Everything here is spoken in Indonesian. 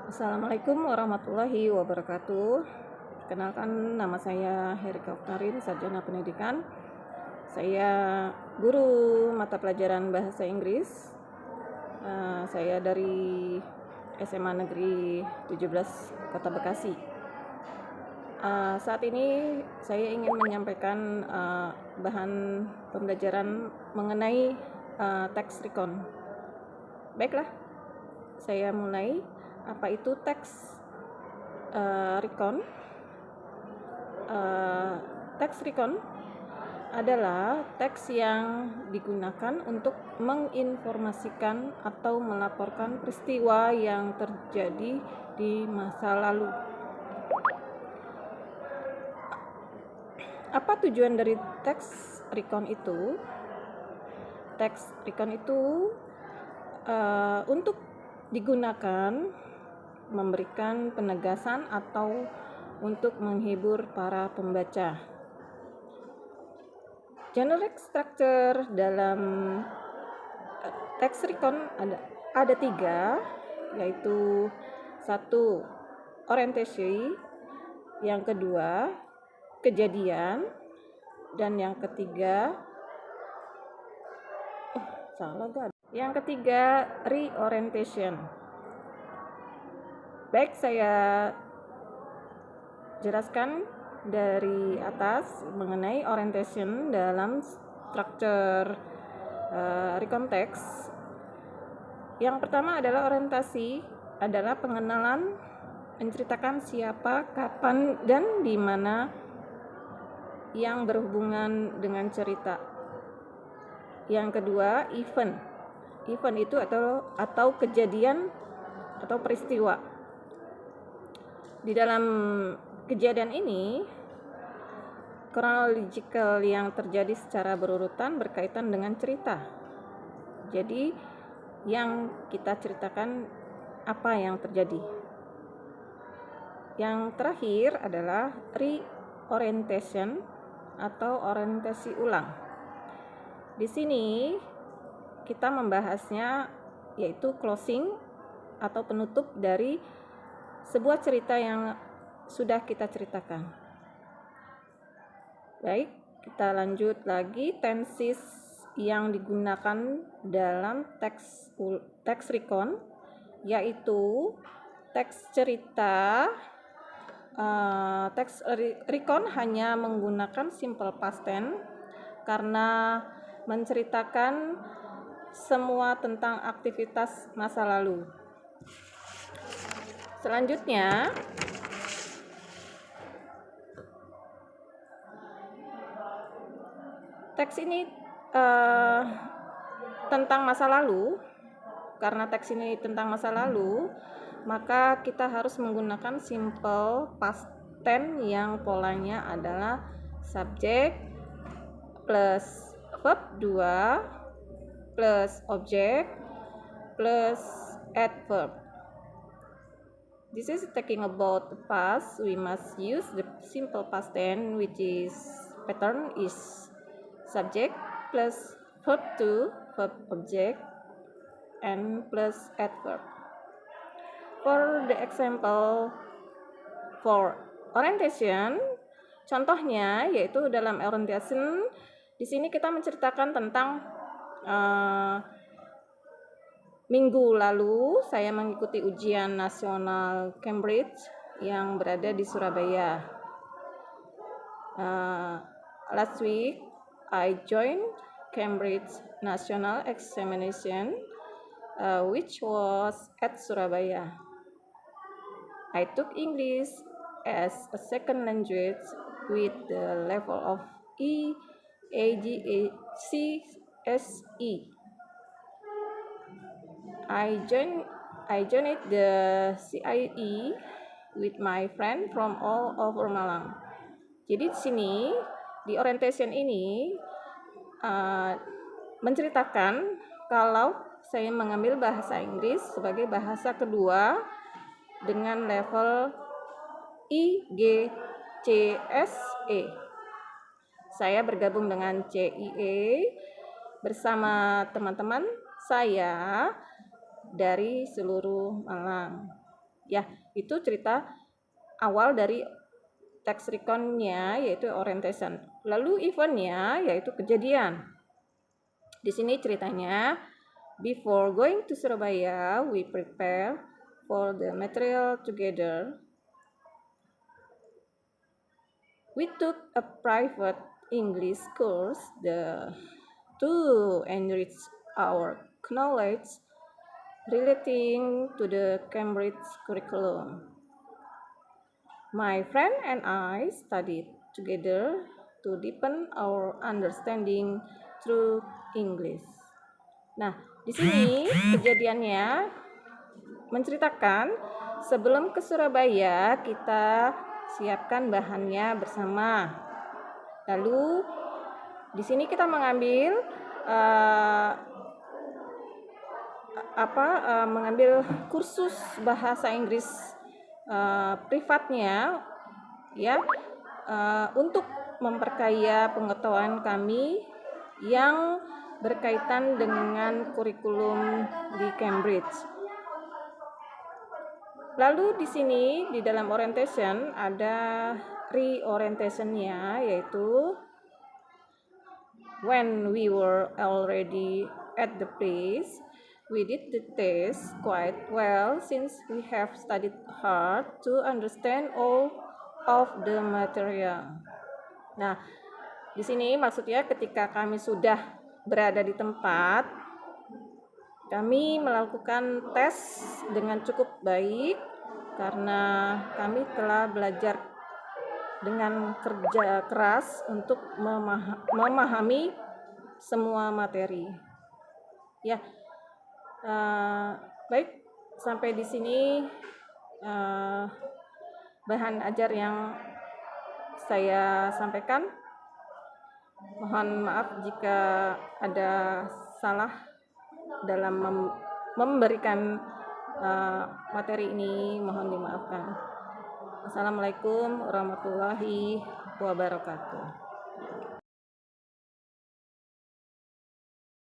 Assalamualaikum warahmatullahi wabarakatuh. Perkenalkan, nama saya Herika Oktarin, Sarjana Pendidikan. Saya guru mata pelajaran Bahasa Inggris. Saya dari SMA Negeri 17 Kota Bekasi. Saat ini saya ingin menyampaikan bahan pembelajaran mengenai teks recon. Baiklah, saya mulai. Apa itu teks recon? Teks recon adalah teks yang digunakan untuk menginformasikan atau melaporkan peristiwa yang terjadi di masa lalu. Apa tujuan dari teks recon itu? Teks recon itu untuk digunakan memberikan penegasan atau untuk menghibur para pembaca. Generic structure dalam teks recon ada 3, yaitu 1. Orientasi, yang kedua kejadian, dan yang ketiga yang ketiga reorientation. Baik, saya jelaskan dari atas mengenai orientation dalam struktur recon text. Yang pertama adalah orientasi, adalah pengenalan, menceritakan siapa, kapan, dan di mana yang berhubungan dengan cerita. Yang kedua, event. Event itu atau kejadian atau peristiwa. Di dalam kejadian ini, chronological yang terjadi secara berurutan berkaitan dengan cerita. Jadi, yang kita ceritakan apa yang terjadi. Yang terakhir adalah reorientation atau orientasi ulang. Di sini kita membahasnya yaitu closing atau penutup dari sebuah cerita yang sudah kita ceritakan. Baik, kita lanjut lagi. Tenses yang digunakan dalam teks recon yaitu teks cerita. Teks recon hanya menggunakan simple past tense karena menceritakan semua tentang aktivitas masa lalu. Selanjutnya, teks ini tentang masa lalu. Karena teks ini tentang masa lalu, maka kita harus menggunakan simple past tense yang polanya adalah subjek plus verb 2 plus objek plus adverb. This is talking about the past. We must use the simple past tense, which is pattern is subject plus verb 2, verb object, and plus adverb. For the example, for orientation, contohnya yaitu dalam orientation, di sini kita menceritakan tentang minggu lalu saya mengikuti ujian nasional Cambridge yang berada di Surabaya. Last week I joined Cambridge National Examination, which was at Surabaya. I took English as a second language with the level of EAGCSE. I joined the CIE with my friend from all over Malang. Jadi di sini di orientation ini menceritakan kalau saya mengambil bahasa Inggris sebagai bahasa kedua dengan level IGCSE. Saya bergabung dengan CIE bersama teman-teman saya dari seluruh Malang. Ya, itu cerita awal dari text recon-nya, yaitu orientation. Lalu event-nya yaitu kejadian. Di sini ceritanya, before going to Surabaya, we prepare for the material together. We took a private English course to enrich our knowledge relating to the Cambridge curriculum. My friend and I studied together to deepen our understanding through English. Nah, di sini kejadiannya menceritakan sebelum ke Surabaya kita siapkan bahannya bersama. Lalu di sini kita mengambil mengambil kursus bahasa Inggris privatnya ya, untuk memperkaya pengetahuan kami yang berkaitan dengan kurikulum di Cambridge. Lalu di sini di dalam orientation ada reorientation-nya, yaitu when we were already at the place, we did the test quite well since we have studied hard to understand all of the material. Nah, di sini maksudnya ketika kami sudah berada di tempat, kami melakukan tes dengan cukup baik karena kami telah belajar dengan kerja keras untuk memahami semua materi. Ya, baik, sampai di sini bahan ajar yang saya sampaikan. Mohon maaf jika ada salah dalam memberikan materi ini, mohon dimaafkan. Assalamualaikum warahmatullahi wabarakatuh.